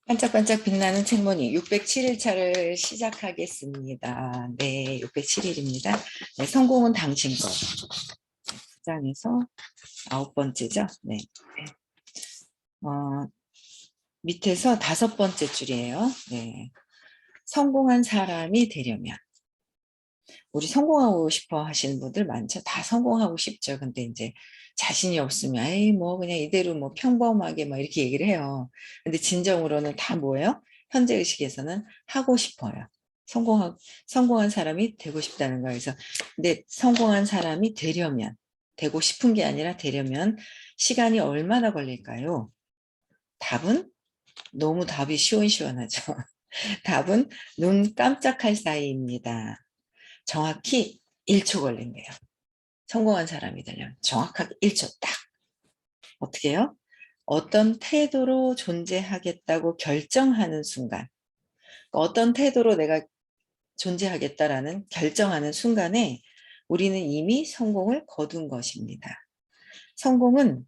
반짝반짝 빛나는 책무늬 607일차를 시작하겠습니다. 네, 607일입니다. 네, 성공은 당신 것. 9장에서 9번째죠. 네. 밑에서 5번째 줄이에요. 네. 성공한 사람이 되려면. 우리 성공하고 싶어 하시는 분들 많죠. 다 성공하고 싶죠. 근데 이제 자신이 없으면, 에이, 뭐, 그냥 이대로 뭐 평범하게 막 이렇게 얘기를 해요. 근데 진정으로는 다 뭐예요? 현재 의식에서는 하고 싶어요. 성공한 사람이 되고 싶다는 거예요. 그래서, 근데 성공한 사람이 되려면, 되고 싶은 게 아니라 되려면 시간이 얼마나 걸릴까요? 답은 너무 답이 시원시원하죠. 답은 눈 깜짝할 사이입니다. 정확히 1초 걸린대요. 성공한 사람이 되려면 정확하게 1초 딱. 어떻게 해요? 어떤 태도로 존재하겠다고 결정하는 순간, 어떤 태도로 내가 존재하겠다라는 결정하는 순간에 우리는 이미 성공을 거둔 것입니다. 성공은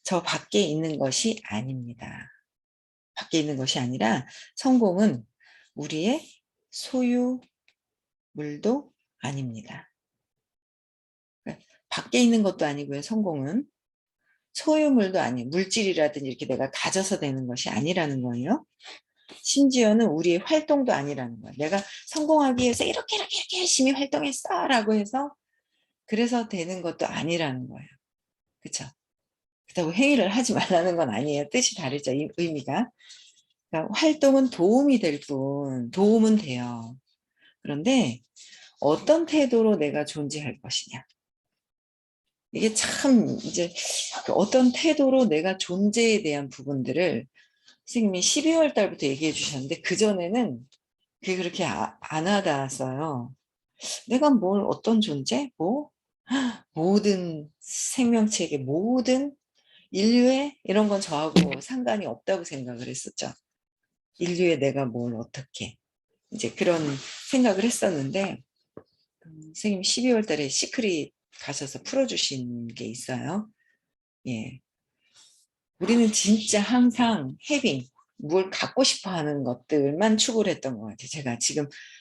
저 밖에 있는 것이 아닙니다. 밖에 있는 것이 아니라 성공은 우리의 소유물도 아닙니다. 밖에 있는 것도 아니고요. 성공은 소유물도 아니에요. 물질이라든지 이렇게 내가 가져서 되는 것이 아니라는 거예요. 심지어는 우리의 활동도 아니라는 거예요. 내가 성공하기 위해서 이렇게 열심히 활동했어 라고 해서 그래서 되는 것도 아니라는 거예요. 그렇죠? 그렇다고 행위를 하지 말라는 건 아니에요. 뜻이 다르죠. 이 의미가. 그러니까 활동은 도움이 될 뿐, 도움은 돼요. 그런데 어떤 태도로 내가 존재할 것이냐. 이게 참 이제 어떤 태도로 내가 존재에 대한 부분들을 선생님이 12월 달부터 얘기해 주셨는데 그전에는 그게 그렇게 안 와닿았어요. 내가 뭘 어떤 존재? 뭐? 모든 생명체계 모든 인류의 이런 건 저하고 상관이 없다고 생각을 했었죠. 인류의 내가 뭘 어떻게 이제 그런 생각을 했었는데 선생님 12월 달에 시크릿 가셔서 풀어주신 게 있어요. 예. 우리는 진짜 항상 뭘 갖고 싶어 하는 것들만 추구를 했던 것 같아요.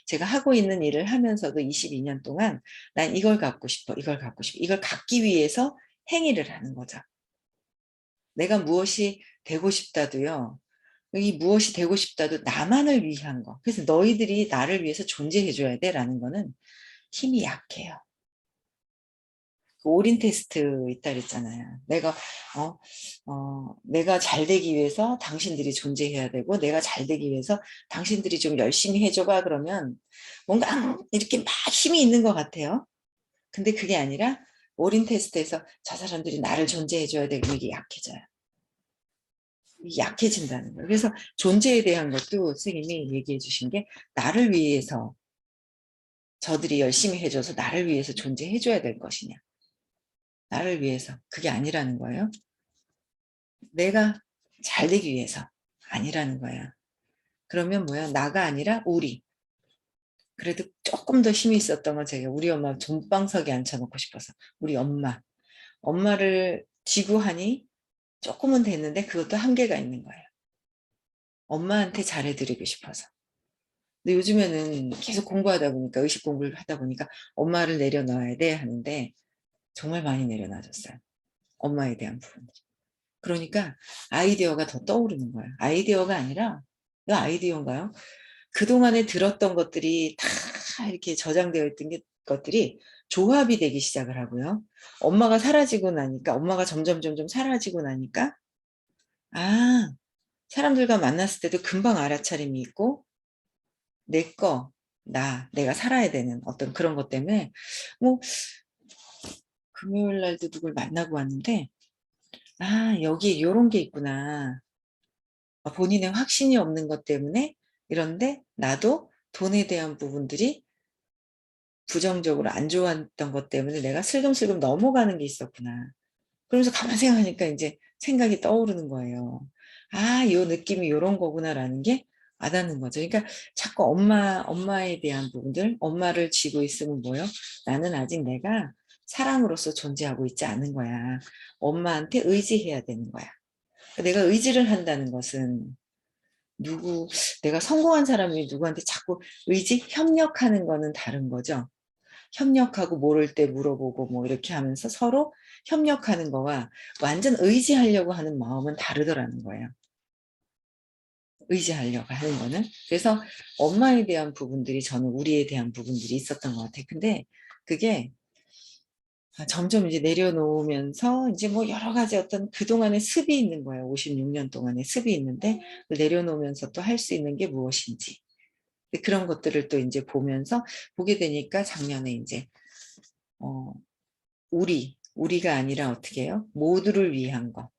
제가 하고 있는 일을 하면서도 22년 동안 난 이걸 갖고 싶어, 이걸 갖고 싶어, 이걸 갖기 위해서 행위를 하는 거죠. 내가 무엇이 되고 싶다도요. 이 무엇이 되고 싶다도 나만을 위한 거. 그래서 너희들이 나를 위해서 존재해줘야 돼 라는 거는 힘이 약해요. 그 올인 테스트 있다 그랬잖아요. 내가 잘 되기 위해서 당신들이 존재해야 되고, 내가 잘 되기 위해서 당신들이 좀 열심히 해줘봐. 그러면 뭔가 이렇게 막 힘이 있는 것 같아요. 근데 그게 아니라 올인 테스트에서 저 사람들이 나를 존재해줘야 되고 이게 약해져요. 이게 약해진다는 거예요. 그래서 존재에 대한 것도 선생님이 얘기해 주신 게 나를 위해서 저들이 열심히 해줘서 나를 위해서 존재해줘야 될 것이냐. 나를 위해서. 그게 아니라는 거예요. 내가 잘 되기 위해서 아니라는 거야. 그러면 뭐야? 나가 아니라 우리. 그래도 조금 더 힘이 있었던 건 제가 우리 엄마 존방석에 앉혀놓고 싶어서 우리 엄마를 지구하니 조금은 됐는데 그것도 한계가 있는 거예요. 엄마한테 잘해드리고 싶어서. 근데 요즘에는 계속 공부하다 보니까 의식 공부를 하다 보니까 엄마를 내려놔야 돼 하는데 정말 많이 내려놔줬어요. 엄마에 대한 부분. 그러니까 아이디어가 더 떠오르는 거예요. 아이디어가 아니라 이거 아이디어인가요? 그동안에 들었던 것들이 다 이렇게 저장되어 있던 것들이 조합이 되기 시작을 하고요. 엄마가 점점 사라지고 나니까 아, 사람들과 만났을 때도 금방 알아차림이 있고 내 거, 내가 살아야 되는 어떤 그런 것 때문에 뭐 금요일 날도 누굴 만나고 왔는데 여기 요런 게 있구나. 본인의 확신이 없는 것 때문에 이런데 나도 돈에 대한 부분들이 부정적으로 안 좋았던 것 때문에 내가 슬금슬금 넘어가는 게 있었구나. 그러면서 가만 생각하니까 이제 생각이 떠오르는 거예요. 요 느낌이 요런 거구나라는 게 와닿는 거죠. 그러니까 자꾸 엄마에 대한 부분들, 엄마를 쥐고 있으면 뭐요? 나는 아직 내가 사람으로서 존재하고 있지 않은 거야. 엄마한테 의지해야 되는 거야. 내가 의지를 한다는 것은 내가 성공한 사람이 누구한테 자꾸 협력하는 거는 다른 거죠. 협력하고 모를 때 물어보고 뭐 이렇게 하면서 서로 협력하는 거와 완전 의지하려고 하는 마음은 다르더라는 거예요. 의지하려고 하는 거는. 그래서 엄마에 대한 부분들이 저는 우리에 대한 부분들이 있었던 것 같아요. 근데 그게 점점 이제 내려놓으면서 이제 뭐 여러 가지 어떤 그동안의 습이 있는 거예요. 56년 동안의 습이 있는데 내려놓으면서 또 할 수 있는 게 무엇인지. 그런 것들을 또 이제 보면서 보게 되니까 작년에 이제 어 우리가 아니라 어떻게 해요? 모두를 위한 것.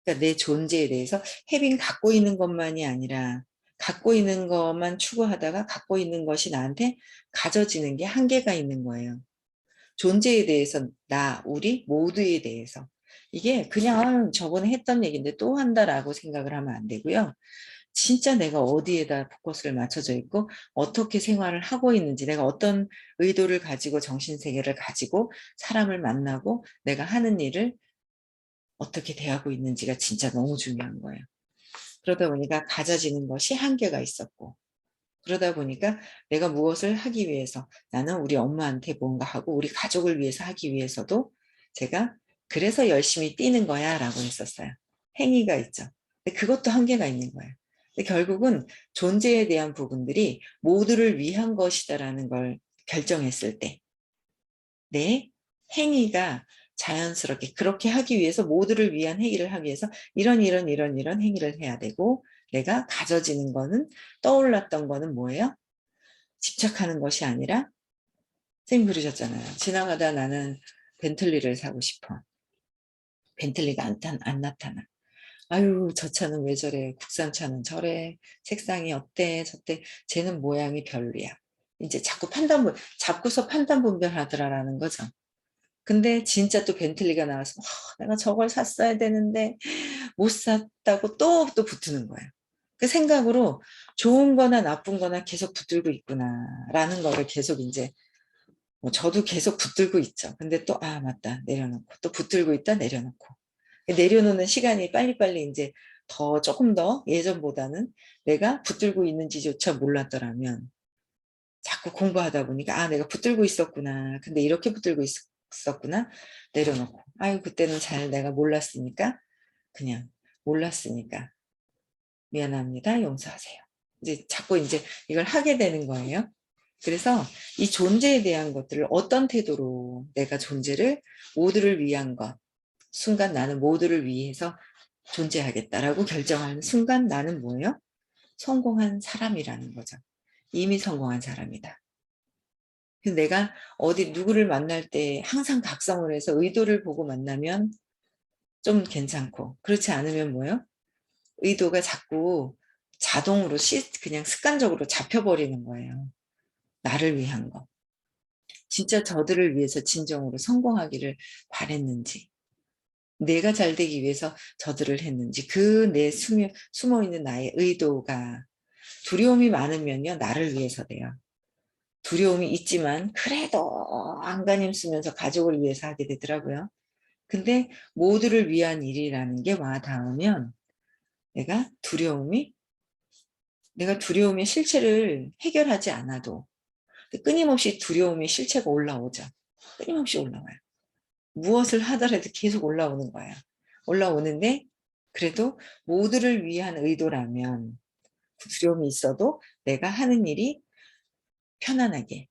그러니까 내 존재에 대해서 혜빈 갖고 있는 것만이 아니라 갖고 있는 것만 추구하다가 갖고 있는 것이 나한테 가져지는 게 한계가 있는 거예요. 존재에 대해서 우리 모두에 대해서. 이게 그냥 저번에 했던 얘기인데 또 한다라고 생각을 하면 안 되고요. 진짜 내가 어디에다 포커스를 맞춰져 있고 어떻게 생활을 하고 있는지, 내가 어떤 의도를 가지고 정신세계를 가지고 사람을 만나고 내가 하는 일을 어떻게 대하고 있는지가 진짜 너무 중요한 거예요. 그러다 보니까 가져지는 것이 한계가 있었고, 그러다 보니까 내가 무엇을 하기 위해서, 나는 우리 엄마한테 뭔가 하고 우리 가족을 위해서 하기 위해서도 제가 그래서 열심히 뛰는 거야 라고 했었어요. 행위가 있죠. 근데 그것도 한계가 있는 거예요. 근데 결국은 존재에 대한 부분들이 모두를 위한 것이다라는 걸 결정했을 때 내 행위가 자연스럽게 그렇게 하기 위해서, 모두를 위한 행위를 하기 위해서 이런 행위를 해야 되고, 내가 가져지는 거는, 떠올랐던 거는 뭐예요? 집착하는 것이 아니라, 선생님 그러셨잖아요. 지나가다 나는 벤틀리를 사고 싶어. 벤틀리가 안 나타나. 아유, 저 차는 왜 저래? 국산차는 저래. 색상이 어때? 저때. 쟤는 모양이 별로야. 이제 잡고서 판단 분별하더라라는 거죠. 근데 진짜 또 벤틀리가 나와서 내가 저걸 샀어야 되는데 못 샀다고 또 붙는 거예요. 그 생각으로 좋은 거나 나쁜 거나 계속 붙들고 있구나라는 거를 계속 이제 뭐 저도 계속 붙들고 있죠. 근데 또 맞다 내려놓고, 또 붙들고 있다 내려놓고, 내려놓는 시간이 빨리빨리 이제 조금 더 예전보다는, 내가 붙들고 있는지조차 몰랐더라면 자꾸 공부하다 보니까 내가 붙들고 있었구나. 근데 이렇게 붙들고 있었구나. 내려놓고. 아유, 그때는 잘 내가 몰랐으니까, 그냥 몰랐으니까 미안합니다. 용서하세요. 이제 자꾸 이제 이걸 하게 되는 거예요. 그래서 이 존재에 대한 것들을 어떤 태도로 내가 존재를, 모두를 위한 것, 순간 나는 모두를 위해서 존재하겠다라고 결정하는 순간 나는 뭐예요? 성공한 사람이라는 거죠. 이미 성공한 사람이다. 내가 어디 누구를 만날 때 항상 각성을 해서 의도를 보고 만나면 좀 괜찮고, 그렇지 않으면 뭐예요? 의도가 자꾸 자동으로 그냥 습관적으로 잡혀버리는 거예요. 나를 위한 거. 진짜 저들을 위해서 진정으로 성공하기를 바랬는지, 내가 잘 되기 위해서 저들을 했는지, 그 내 숨어있는 나의 의도가, 두려움이 많으면요, 나를 위해서 돼요. 두려움이 있지만 그래도 안간힘 쓰면서 가족을 위해서 하게 되더라고요. 근데 모두를 위한 일이라는 게 와 닿으면 내가 두려움의 실체를 해결하지 않아도 끊임없이 두려움의 실체가 올라오죠. 끊임없이 올라와요. 무엇을 하더라도 계속 올라오는 거예요. 올라오는데 그래도 모두를 위한 의도라면 두려움이 있어도 내가 하는 일이 편안하게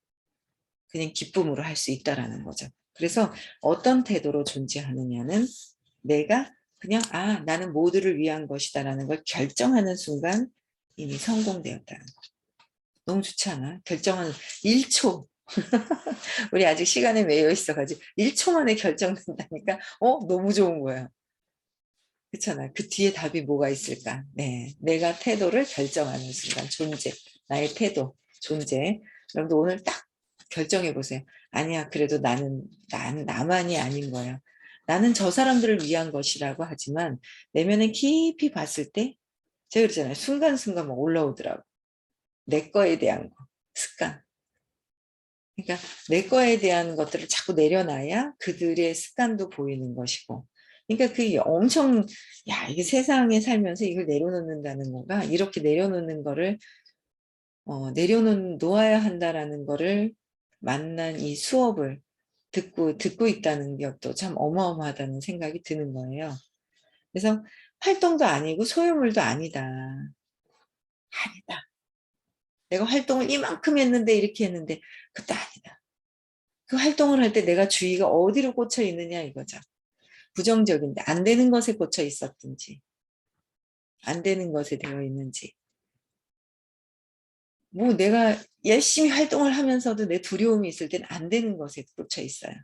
그냥 기쁨으로 할 수 있다라는 거죠. 그래서 어떤 태도로 존재하느냐는 내가 그냥 나는 모두를 위한 것이다라는 걸 결정하는 순간 이미 성공되었다는 거. 너무 좋지 않아? 결정하는 1초. 우리 아직 시간에 매여 있어가지고 1초 만에 결정된다니까 너무 좋은 거예요. 그렇잖아요. 그 뒤에 답이 뭐가 있을까? 네, 내가 태도를 결정하는 순간, 존재, 나의 태도, 존재. 여러분들 오늘 딱 결정해 보세요. 아니야, 그래도 나는 나만이 아닌 거야. 나는 저 사람들을 위한 것이라고 하지만 내면은 깊이 봤을 때 제가 그러잖아요. 순간순간 막 올라오더라고. 내 거에 대한 거, 습관. 그러니까 내 거에 대한 것들을 자꾸 내려놔야 그들의 습관도 보이는 것이고, 그러니까 그게 엄청, 야, 이게 세상에 살면서 이걸 내려놓는다는 거가, 이렇게 내려놓는 거를, 놓아야 한다라는 거를 만난 이 수업을 듣고 있다는 것도 참 어마어마하다는 생각이 드는 거예요. 그래서 활동도 아니고 소유물도 아니다. 아니다. 내가 활동을 이만큼 했는데 이렇게 했는데 그것도 아니다. 그 활동을 할 때 내가 주의가 어디로 꽂혀 있느냐 이거죠. 부정적인데 안 되는 것에 꽂혀 있었든지 안 되는 것에 되어 있는지 뭐 내가 열심히 활동을 하면서도 내 두려움이 있을 때는 안 되는 것에 꽂혀 있어요.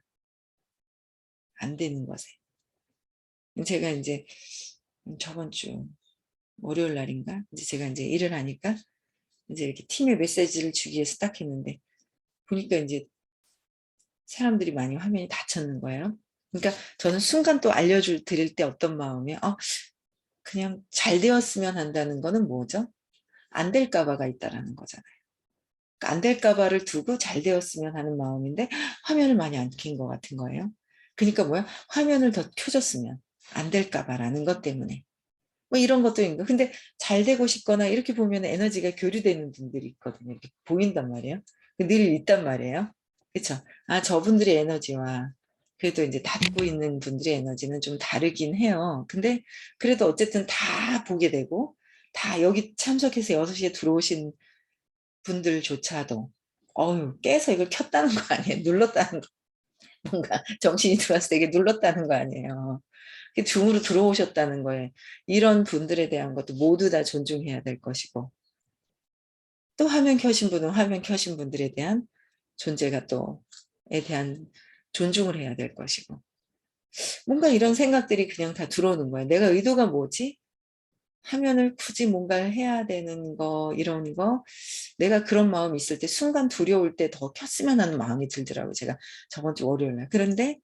안 되는 것에. 제가 이제 저번 주 월요일 날인가 이제 제가 이제 일을 하니까 이제 이렇게 팀에 메시지를 주기 위해서 딱 했는데 보니까 이제 사람들이 많이 화면이 닫혔는 거예요. 그러니까 저는 순간 또 드릴 때 어떤 마음이에요? 그냥 잘 되었으면 한다는 거는 뭐죠? 안 될까 봐가 있다라는 거잖아요. 그러니까 안 될까 봐를 두고 잘 되었으면 하는 마음인데 화면을 많이 안 켠 것 같은 거예요. 그러니까 뭐야? 화면을 더 켜줬으면 안 될까 봐라는 것 때문에. 뭐 이런 것도 있는 거. 근데 잘 되고 싶거나 이렇게 보면 에너지가 교류되는 분들이 있거든요. 이렇게 보인단 말이에요. 늘 있단 말이에요. 그렇죠? 저분들의 에너지와 그래도 이제 닫고 있는 분들의 에너지는 좀 다르긴 해요. 근데 그래도 어쨌든 다 보게 되고 다 여기 참석해서 6시에 들어오신 분들조차도 깨서 이걸 켰다는 거 아니에요? 눌렀다는 거. 뭔가 정신이 들어왔을 때 이게 눌렀다는 거 아니에요. 줌으로 들어오셨다는 거예요. 이런 분들에 대한 것도 모두 다 존중해야 될 것이고 또 화면 켜신 분은 화면 켜신 분들에 대한 존재가 또에 대한 존중을 해야 될 것이고 뭔가 이런 생각들이 그냥 다 들어오는 거예요. 내가 의도가 뭐지? 화면을 굳이 뭔가를 해야 되는 거 이런 거 내가 그런 마음이 있을 때 순간 두려울 때 더 켰으면 하는 마음이 들더라고요. 제가 저번 주 월요일 날. 그런데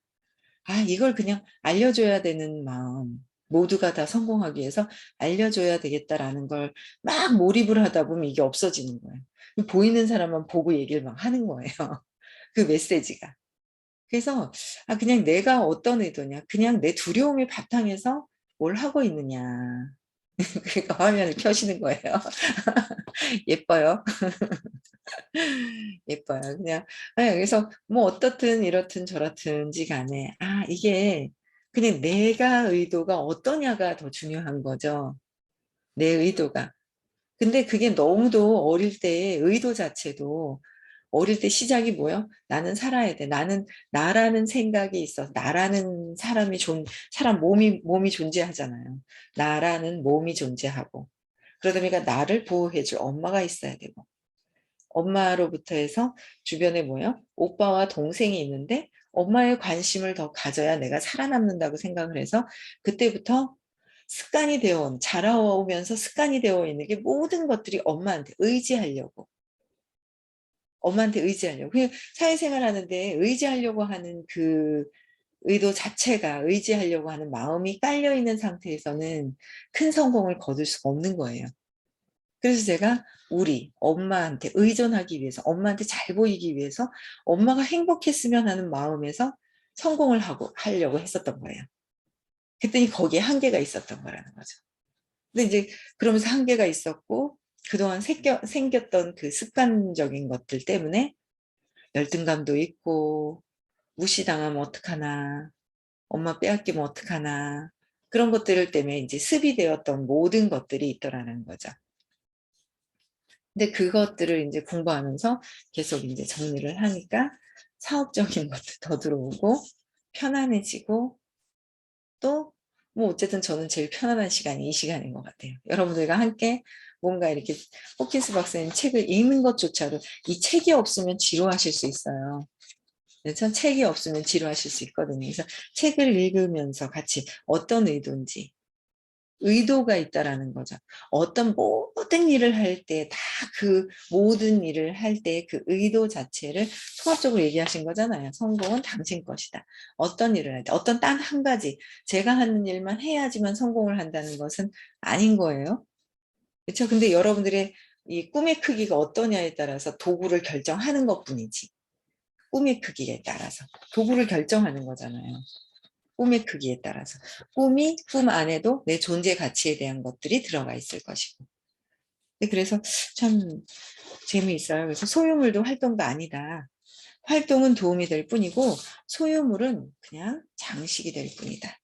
이걸 그냥 알려줘야 되는 마음. 모두가 다 성공하기 위해서 알려줘야 되겠다라는 걸 막 몰입을 하다 보면 이게 없어지는 거예요. 보이는 사람만 보고 얘기를 막 하는 거예요. 그 메시지가. 그래서 그냥 내가 어떤 의도냐. 그냥 내 두려움이 바탕에서 뭘 하고 있느냐. 그러니까 화면을 켜시는 거예요. 예뻐요. 예뻐요. 그냥 그래서 뭐 어떻든 이렇든 저렇든지 간에 이게 그냥 내가 의도가 어떠냐가 더 중요한 거죠. 내 의도가. 근데 그게 너무도 어릴 때 의도 자체도 어릴 때 시작이 뭐예요? 나는 살아야 돼. 나는 나라는 생각이 있어. 나라는 사람 몸이 존재하잖아요. 나라는 몸이 존재하고. 그러다 보니까 나를 보호해줄 엄마가 있어야 되고. 엄마로부터 해서 주변에 뭐예요? 오빠와 동생이 있는데 엄마의 관심을 더 가져야 내가 살아남는다고 생각을 해서 그때부터 습관이 자라오면서 습관이 되어 있는 게 모든 것들이 엄마한테 의지하려고. 그냥 사회생활 하는데 의지하려고 하는 그 의도 자체가 의지하려고 하는 마음이 깔려 있는 상태에서는 큰 성공을 거둘 수가 없는 거예요. 그래서 제가 우리 엄마한테 의존하기 위해서 엄마한테 잘 보이기 위해서 엄마가 행복했으면 하는 마음에서 성공을 하려고 했었던 거예요. 그랬더니 거기에 한계가 있었던 거라는 거죠. 근데 이제 그러면서 한계가 있었고 그동안 생겼던 그 습관적인 것들 때문에 열등감도 있고 무시당하면 어떡하나 엄마 빼앗기면 어떡하나 그런 것들 때문에 이제 습이 되었던 모든 것들이 있더라는 거죠. 근데 그것들을 이제 공부하면서 계속 이제 정리를 하니까 사업적인 것도 더 들어오고 편안해지고 또 뭐 어쨌든 저는 제일 편안한 시간이 이 시간인 것 같아요. 여러분들과 함께 뭔가 이렇게 호킨스 박사님 책을 읽는 것조차도 이 책이 없으면 지루하실 수 있어요. 전 책이 없으면 지루하실 수 있거든요. 그래서 책을 읽으면서 같이 어떤 의도인지 의도가 있다라는 거죠. 어떤 모든 일을 할 때 다 그 모든 일을 할 때 그 의도 자체를 통합적으로 얘기하신 거잖아요. 성공은 당신 것이다. 어떤 일을 할 때 어떤 단 한 가지 제가 하는 일만 해야지만 성공을 한다는 것은 아닌 거예요. 그렇죠? 근데 여러분들의 이 꿈의 크기가 어떠냐에 따라서 도구를 결정하는 것뿐이지. 꿈의 크기에 따라서 도구를 결정하는 거잖아요. 꿈의 크기에 따라서. 꿈 안에도 내 존재 가치에 대한 것들이 들어가 있을 것이고. 네, 그래서 참 재미있어요. 그래서 소유물도 활동도 아니다. 활동은 도움이 될 뿐이고 소유물은 그냥 장식이 될 뿐이다.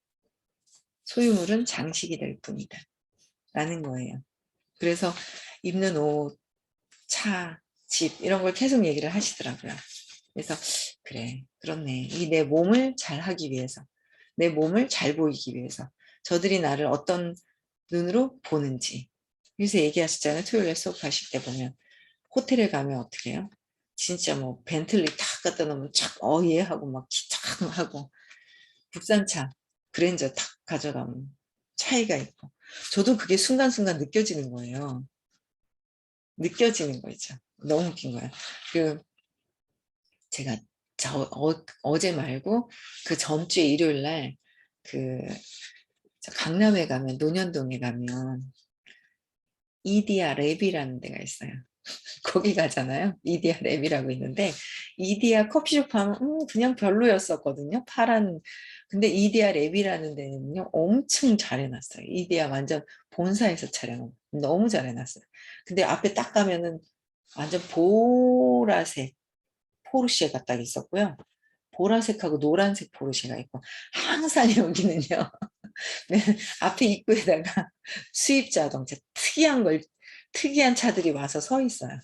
소유물은 장식이 될 뿐이다. 라는 거예요. 그래서 입는 옷, 차, 집 이런 걸 계속 얘기를 하시더라고요. 그래서 그래, 그렇네. 이 내 몸을 잘 하기 위해서, 내 몸을 잘 보이기 위해서 저들이 나를 어떤 눈으로 보는지. 그래서 얘기하셨잖아요. 토요일에 수업하실 때 보면 호텔에 가면 어떻게 해요? 진짜 뭐 벤틀리 탁 갖다 놓으면 착 예 하고 막 기착 하고 국산차 그랜저 탁 가져가면 차이가 있고 저도 그게 순간순간 느껴지는 거예요. 느껴지는 거죠. 너무 웃긴 거야. 그 제가 어제 말고 그 전주에 일요일 날그 강남에 가면 논현동에 가면 이디야 랩이라는 데가 있어요. 거기 가잖아요. 이디야 랩이라고 있는데 이디야 커피숍 하면 그냥 별로였었거든요. 파란 근데 이디야 랩이라는 데는요 엄청 잘 해놨어요. 이디야 완전 본사에서 촬영 너무 잘 해놨어요. 근데 앞에 딱 가면은 완전 보라색 포르쉐가 딱 있었고요. 보라색하고 노란색 포르쉐가 있고 항상 여기는요. 네, 앞에 입구에다가 수입 자동차 특이한 차들이 와서 서 있어요.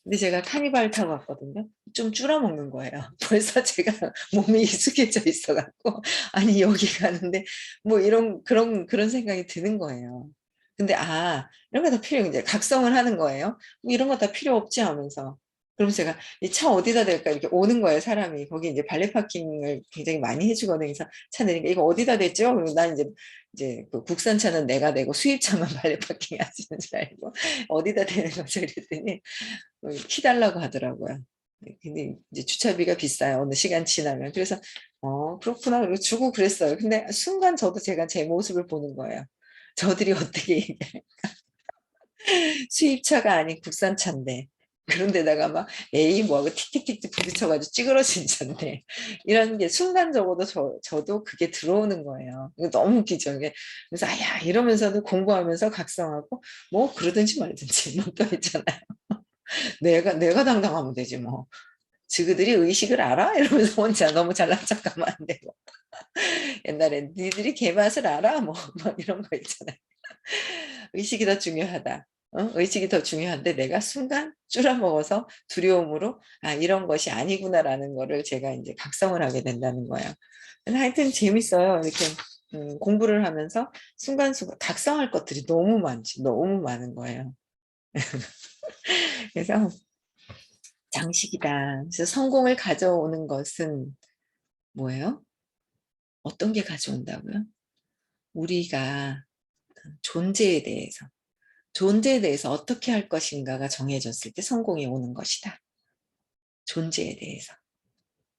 근데 제가 카니발 타고 왔거든요. 좀 줄어먹는 거예요. 벌써 제가 몸이 익숙해져 있어갖고 아니 여기 가는데 뭐 그런 생각이 드는 거예요. 근데 이런 거 다 이제 각성을 하는 거예요. 뭐 이런 거 다 필요 없지 하면서. 그럼 제가 이 차 어디다 댈까 이렇게 오는 거예요, 사람이. 거기 이제 발레 파킹을 굉장히 많이 해주거든요. 그래서 차 내리니까 이거 어디다 댔죠? 그리고 난 이제 그 국산차는 내가 내고 수입차만 발레 파킹 하시는 줄 알고 어디다 대는 거죠? 그랬더니 키 달라고 하더라고요. 네, 근데 이제 주차비가 비싸요. 어느 시간 지나면. 그래서 그렇구나. 그리고 주고 그랬어요. 근데 순간 저도 제가 제 모습을 보는 거예요. 저들이 어떻게 얘기해. 수입차가 아닌 국산차인데. 그런데다가 막 에이 뭐하고 틱틱틱 부딪혀가지고 찌그러진 차인데 이런 게 순간적으로 저도 그게 들어오는 거예요. 이거 너무 웃기죠. 이게. 그래서 아야 이러면서도 공부하면서 각성하고 뭐 그러든지 말든지 뭐 또 있잖아요. 내가 당당하면 되지 뭐. 지그들이 의식을 알아? 이러면서 혼자 너무 잘난 척하면 안 되고. 옛날엔 니들이 개맛을 알아? 뭐 이런 거 있잖아요. 의식이 더 중요하다. 의식이 더 중요한데 내가 순간 쭈라먹어서 두려움으로 이런 것이 아니구나라는 거를 제가 이제 각성을 하게 된다는 거예요. 하여튼 재밌어요. 이렇게 공부를 하면서 순간순간 각성할 것들이 너무 많지. 너무 많은 거예요. 그래서 장식이다. 그래서 성공을 가져오는 것은 뭐예요? 어떤 게 가져온다고요? 우리가 존재에 대해서 어떻게 할 것인가가 정해졌을 때 성공이 오는 것이다. 존재에 대해서.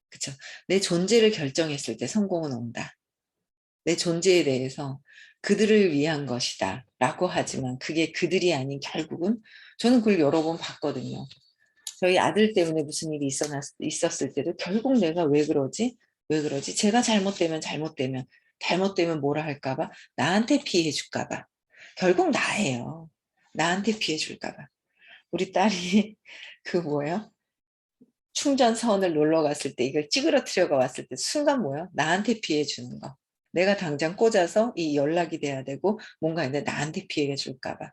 그쵸? 내 존재를 결정했을 때 성공은 온다. 내 존재에 대해서 그들을 위한 것이다. 라고 하지만 그게 그들이 아닌 결국은 저는 그걸 여러 번 봤거든요. 저희 아들 때문에 무슨 일이 있었을 때도 결국 내가 왜 그러지? 왜 그러지? 제가 잘못되면 뭐라 할까봐 나한테 피해 줄까봐 결국 나예요. 나한테 피해 줄까봐. 우리 딸이 그 뭐예요? 충전선을 놀러 갔을 때 이걸 찌그러뜨려가 왔을 때 순간 뭐예요? 나한테 피해 주는 거. 내가 당장 꽂아서 이 연락이 돼야 되고 뭔가 있는데 나한테 피해 줄까봐.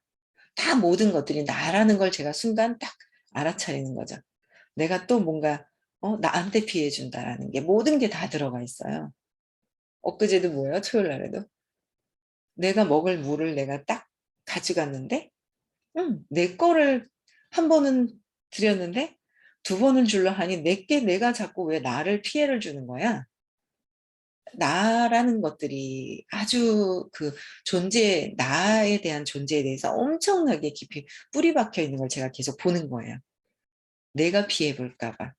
다 모든 것들이 나라는 걸 제가 순간 딱 알아차리는 거죠. 내가 또 뭔가 나한테 피해 준다라는 게 모든 게 다 들어가 있어요. 엊그제도 뭐예요? 토요일 날에도 내가 먹을 물을 내가 딱 가져갔는데 내 거를 한 번은 드렸는데 두 번을 줄라 하니 내게 내가 자꾸 왜 나를 피해를 주는 거야? 나라는 것들이 아주 그 나에 대한 존재에 대해서 엄청나게 깊이 뿌리 박혀 있는 걸 제가 계속 보는 거예요. 내가 피해 볼까 봐.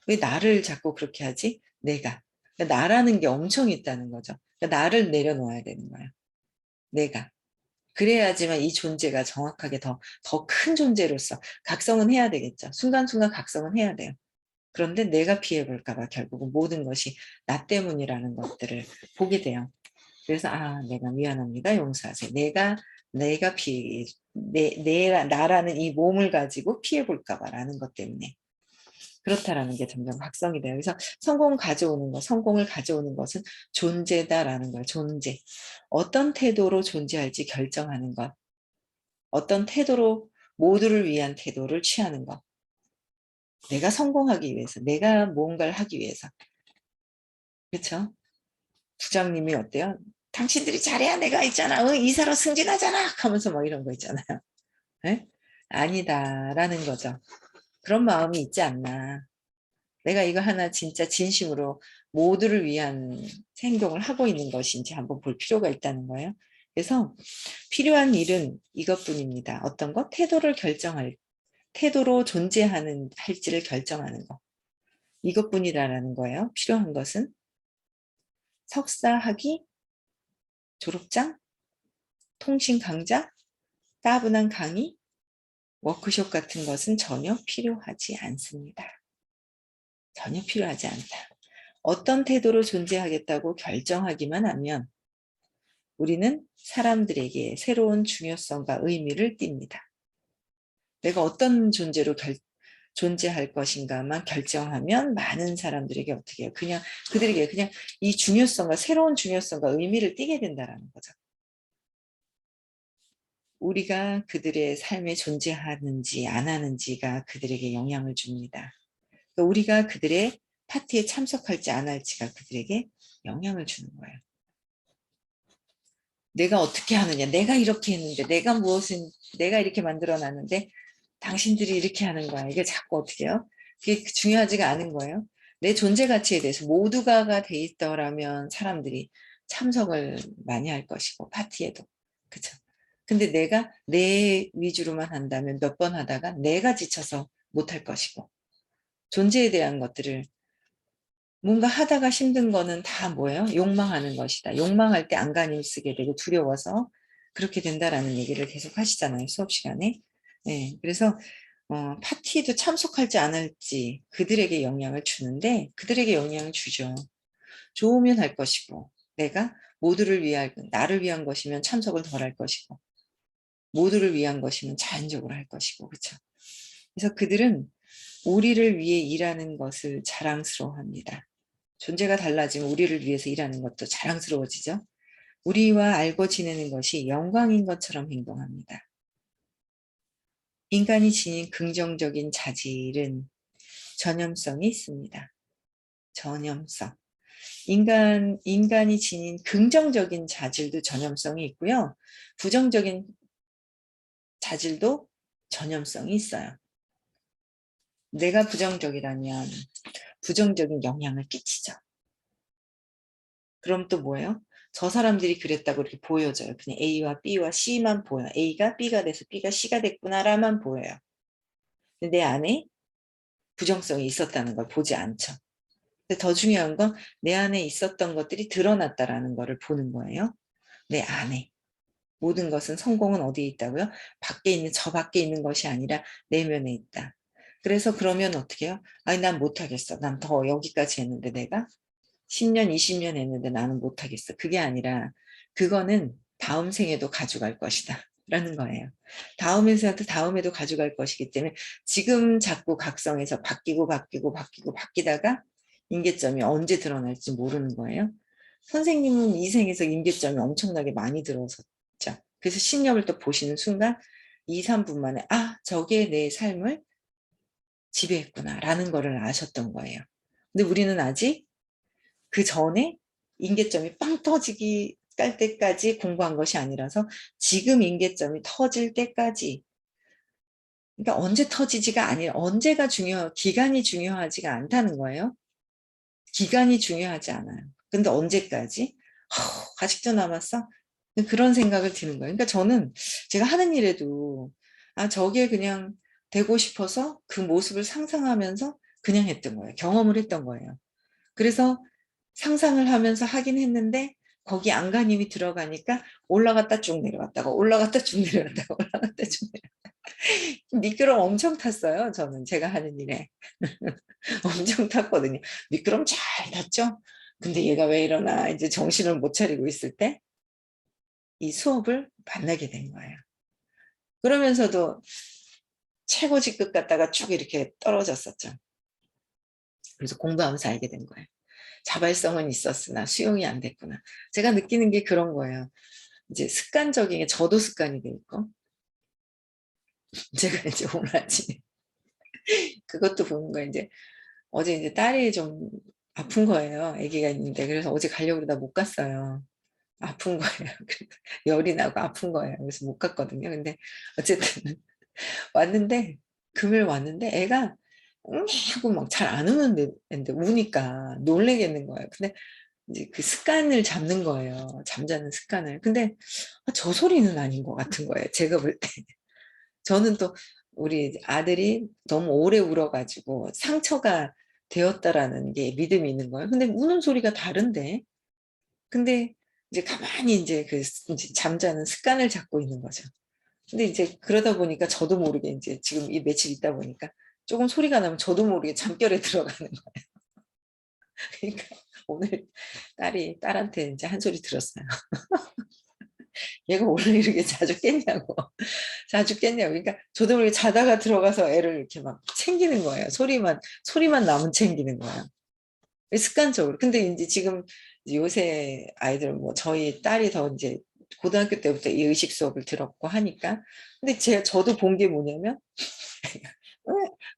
왜 나를 자꾸 그렇게 하지? 내가. 그러니까 나라는 게 엄청 있다는 거죠. 그러니까 나를 내려놓아야 되는 거야. 내가. 그래야지만 이 존재가 정확하게 더 큰 존재로서 각성은 해야 되겠죠. 순간순간 각성은 해야 돼요. 그런데 내가 피해 볼까 봐 결국은 모든 것이 나 때문이라는 것들을 보게 돼요. 그래서 내가 미안합니다. 용서하세요. 내가 나라는 이 몸을 가지고 피해 볼까 봐라는 것 때문에 그렇다라는 게 점점 각성이 돼요. 그래서 성공을 가져오는 것은 존재다라는 거예요. 존재. 어떤 태도로 존재할지 결정하는 것. 어떤 태도로 모두를 위한 태도를 취하는 것. 내가 성공하기 위해서, 내가 뭔가를 하기 위해서. 그렇죠? 부장님이 어때요? 당신들이 잘해야 내가 있잖아. 이사로 승진하잖아. 하면서 막 이런 거 있잖아요. 네? 아니다라는 거죠. 그런 마음이 있지 않나. 내가 이거 하나 진짜 진심으로 모두를 위한 행동을 하고 있는 것인지 한번 볼 필요가 있다는 거예요. 그래서 필요한 일은 이것뿐입니다. 어떤 것? 태도로 할지를 결정하는 것. 이것뿐이라는 거예요. 필요한 것은 석사 학위, 졸업장, 통신 강좌, 따분한 강의, 워크숍 같은 것은 전혀 필요하지 않습니다. 전혀 필요하지 않다. 어떤 태도로 존재하겠다고 결정하기만 하면 우리는 사람들에게 새로운 중요성과 의미를 띱니다. 내가 어떤 존재로 존재할 것인가만 결정하면 많은 사람들에게 어떻게 해요? 그들에게 그냥 이 새로운 중요성과 의미를 띠게 된다는 거죠. 우리가 그들의 삶에 존재하는지 안 하는지가 그들에게 영향을 줍니다. 우리가 그들의 파티에 참석할지 안 할지가 그들에게 영향을 주는 거예요. 내가 어떻게 하느냐, 내가 이렇게 했는데, 내가 이렇게 만들어 놨는데, 당신들이 이렇게 하는 거야. 이게 자꾸 어떻게 해요? 그게 중요하지가 않은 거예요. 내 존재 가치에 대해서 모두가가 돼 있더라면 사람들이 참석을 많이 할 것이고, 파티에도. 그쵸? 근데 내가 내 위주로만 한다면 몇 번 하다가 내가 지쳐서 못할 것이고, 존재에 대한 것들을 뭔가 하다가 힘든 거는 다 뭐예요? 욕망하는 것이다. 욕망할 때 안간힘 쓰게 되고 두려워서 그렇게 된다라는 얘기를 계속 하시잖아요. 수업 시간에. 네, 그래서 파티에도 참석할지 안 할지 그들에게 영향을 주는데 그들에게 영향을 주죠. 좋으면 할 것이고 내가 나를 위한 것이면 참석을 덜 할 것이고 모두를 위한 것이면 자연적으로 할 것이고 그렇죠. 그래서 그들은 우리를 위해 일하는 것을 자랑스러워합니다. 존재가 달라지면 우리를 위해서 일하는 것도 자랑스러워지죠. 우리와 알고 지내는 것이 영광인 것처럼 행동합니다. 인간이 지닌 긍정적인 자질은 전염성이 있습니다. 전염성. 인간이 지닌 긍정적인 자질도 전염성이 있고요. 부정적인 자질도 전염성이 있어요. 내가 부정적이라면 부정적인 영향을 끼치죠. 그럼 또 뭐예요? 저 사람들이 그랬다고 이렇게 보여져요. 그냥 A와 B와 C만 보여요. A가 B가 돼서 B가 C가 됐구나라만 보여요. 근데 내 안에 부정성이 있었다는 걸 보지 않죠. 근데 더 중요한 건 내 안에 있었던 것들이 드러났다라는 거를 보는 거예요. 내 안에. 모든 것은 성공은 어디에 있다고요? 저 밖에 있는 것이 아니라 내면에 있다. 그래서 그러면 어떻게 해요? 아니 난 못하겠어. 난 더 여기까지 했는데 내가 10년, 20년 했는데 나는 못하겠어. 그게 아니라 그거는 다음 생에도 가져갈 것이다. 라는 거예요. 다음에도 가져갈 것이기 때문에 지금 자꾸 각성해서 바뀌다가 임계점이 언제 드러날지 모르는 거예요. 선생님은 이 생에서 임계점이 엄청나게 많이 들어섰죠. 그래서 신념을 또 보시는 순간 2, 3분 만에 저게 내 삶을 지배했구나 라는 거를 아셨던 거예요. 근데 우리는 아직 그 전에 임계점이 빵 터지기 깔 때까지 공부한 것이 아니라서 지금 임계점이 터질 때까지 그러니까 언제 터지지가 아니라 기간이 중요하지가 않다는 거예요. 기간이 중요하지 않아요. 근데 언제까지? 아직도 남았어? 그런 생각을 드는 거예요. 그러니까 저는 제가 하는 일에도 저게 그냥 되고 싶어서 그 모습을 상상하면서 그냥 했던 거예요. 경험을 했던 거예요. 그래서 상상을 하면서 하긴 했는데 거기 안간힘이 들어가니까 올라갔다 쭉 내려갔다가 올라갔다 쭉 내려갔다가 올라갔다 쭉 내려갔다가 미끄럼 엄청 탔어요. 저는 제가 하는 일에. 엄청 탔거든요. 미끄럼 잘 탔죠. 근데 얘가 왜 이러나 이제 정신을 못 차리고 있을 때 이 수업을 만나게 된 거예요. 그러면서도 최고 직급 갔다가 쭉 이렇게 떨어졌었죠. 그래서 공부하면서 알게 된 거예요. 자발성은 있었으나 수용이 안 됐구나. 제가 느끼는 게 그런 거예요. 이제 습관적인 게 저도 습관이 돼 있고, 제가 이제 오늘 아침에 그것도 보는 거예요. 이제 어제 이제 딸이 좀 아픈 거예요. 아기가 있는데. 그래서 어제 가려고 그러다 못 갔어요. 아픈 거예요. 열이 나고 아픈 거예요. 그래서 못 갔거든요. 근데 어쨌든 왔는데, 금요일 왔는데 애가 하고 막 잘 안 우는데 우니까 놀래겠는 거예요. 근데 이제 그 습관을 잡는 거예요. 잠자는 습관을. 근데 저 소리는 아닌 것 같은 거예요. 제가 볼 때. 저는 또 우리 아들이 너무 오래 울어가지고 상처가 되었다라는 게 믿음이 있는 거예요. 근데 우는 소리가 다른데. 근데 이제 가만히 이제 이제 잠자는 습관을 잡고 있는 거죠. 근데 이제 그러다 보니까 저도 모르게 이제 지금 이 며칠 있다 보니까 조금 소리가 나면 저도 모르게 잠결에 들어가는 거예요. 그러니까 오늘 딸한테 이제 한 소리 들었어요. 얘가 원래 이렇게 자주 깼냐고. 자주 깼냐고. 그러니까 저도 모르게 자다가 들어가서 애를 이렇게 막 챙기는 거예요. 소리만 나면 챙기는 거예요. 습관적으로. 근데 이제 지금 요새 아이들 뭐 저희 딸이 더 이제 고등학교 때부터 이 의식 수업을 들었고 하니까. 근데 저도 본 게 뭐냐면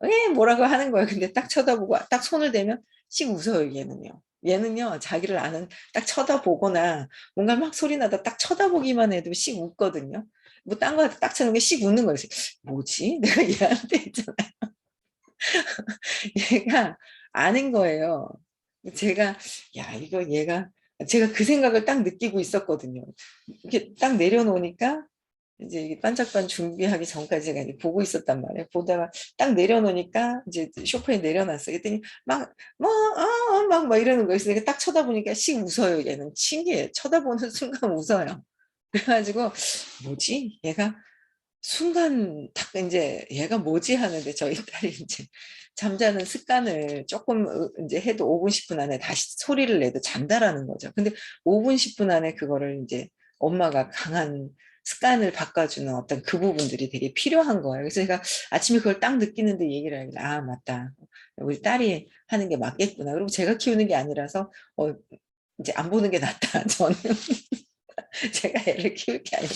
왜 뭐라고 하는 거예요. 근데 딱 쳐다보고 딱 손을 대면 씩 웃어요, 얘는요. 얘는요, 자기를 아는 딱 쳐다보거나 뭔가 막 소리 나다 딱 쳐다보기만 해도 씩 웃거든요. 뭐 딴 거 딱 쳐는 게 씩 웃는 거예요. 그래서 뭐지? 내가 얘한테 했잖아. 얘가 아는 거예요. 제가 야 이거 얘가 제가 그 생각을 딱 느끼고 있었거든요. 이렇게 딱 내려놓으니까 이제 이게 반짝반 준비하기 전까지 제가 이제 보고 있었단 말이에요. 보다가 딱 내려놓으니까 이제 소파에 내려놨어요. 그랬더니 막 이러는 거예요. 그래서 딱 쳐다보니까 씩 웃어요. 얘는 신기해. 쳐다보는 순간 웃어요. 그래가지고 뭐지? 얘가 순간 딱 이제 얘가 뭐지 하는데 저희 딸이 이제 잠자는 습관을 조금 이제 해도 5분, 10분 안에 다시 소리를 내도 잔다라는 거죠. 근데 5분, 10분 안에 그거를 이제 엄마가 강한 습관을 바꿔주는 어떤 그 부분들이 되게 필요한 거예요. 그래서 제가 아침에 그걸 딱 느끼는데 얘기를 하길래 아 맞다. 우리 딸이 하는 게 맞겠구나. 그리고 제가 키우는 게 아니라서 이제 안 보는 게 낫다. 저는 제가 애를 키울 게 아니라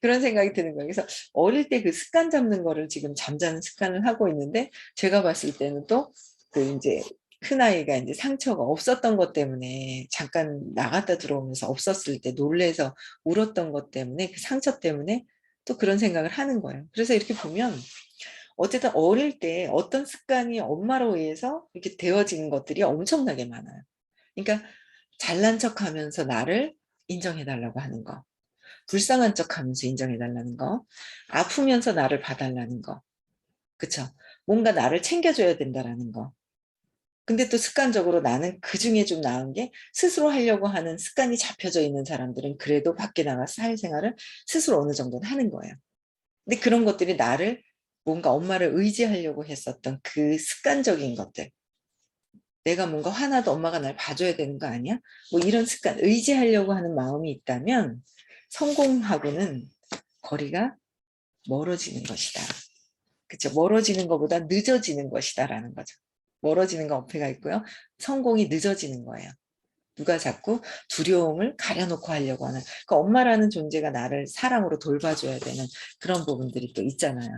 그런 생각이 드는 거예요. 그래서 어릴 때 그 습관 잡는 거를 지금 잠자는 습관을 하고 있는데 제가 봤을 때는 또 그 이제 큰아이가 이제 상처가 없었던 것 때문에 잠깐 나갔다 들어오면서 없었을 때 놀래서 울었던 것 때문에 그 상처 때문에 또 그런 생각을 하는 거예요. 그래서 이렇게 보면 어쨌든 어릴 때 어떤 습관이 엄마로 의해서 이렇게 되어진 것들이 엄청나게 많아요. 그러니까 잘난 척하면서 나를 인정해 달라고 하는 거. 불쌍한 척하면서 인정해 달라는 거. 아프면서 나를 봐 달라는 거. 그쵸? 뭔가 나를 챙겨줘야 된다라는 거. 근데 또 습관적으로 나는 그중에 좀 나은 게 스스로 하려고 하는 습관이 잡혀져 있는 사람들은 그래도 밖에 나가서 사회생활을 스스로 어느 정도는 하는 거예요. 근데 그런 것들이 나를 뭔가 엄마를 의지하려고 했었던 그 습관적인 것들. 내가 뭔가 화나도 엄마가 날 봐줘야 되는 거 아니야? 뭐 이런 습관, 의지하려고 하는 마음이 있다면 성공하고는 거리가 멀어지는 것이다. 그쵸? 멀어지는 것보다 늦어지는 것이다라는 거죠. 멀어지는 건 어폐가 있고요. 성공이 늦어지는 거예요. 누가 자꾸 두려움을 가려놓고 하려고 하는. 그러니까 엄마라는 존재가 나를 사랑으로 돌봐줘야 되는 그런 부분들이 또 있잖아요.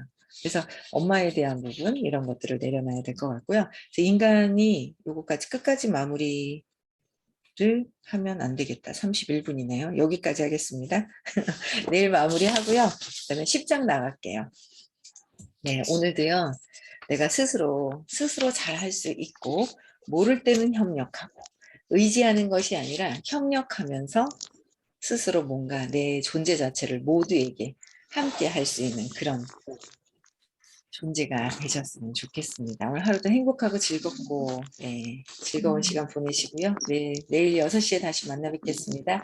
그래서 엄마에 대한 부분 이런 것들을 내려놔야 될 것 같고요. 그래서 인간이 요거까지 끝까지 마무리를 하면 안 되겠다. 31분이네요. 여기까지 하겠습니다. 내일 마무리하고요. 그다음에 10장 나갈게요. 네, 오늘도요. 내가 스스로 잘 할 수 있고 모를 때는 협력하고 의지하는 것이 아니라 협력하면서 스스로 뭔가 내 존재 자체를 모두에게 함께 할 수 있는 그런 존재가 되셨으면 좋겠습니다. 오늘 하루도 행복하고 즐겁고 즐거운 시간 보내시고요. 내일 6시에 다시 만나 뵙겠습니다.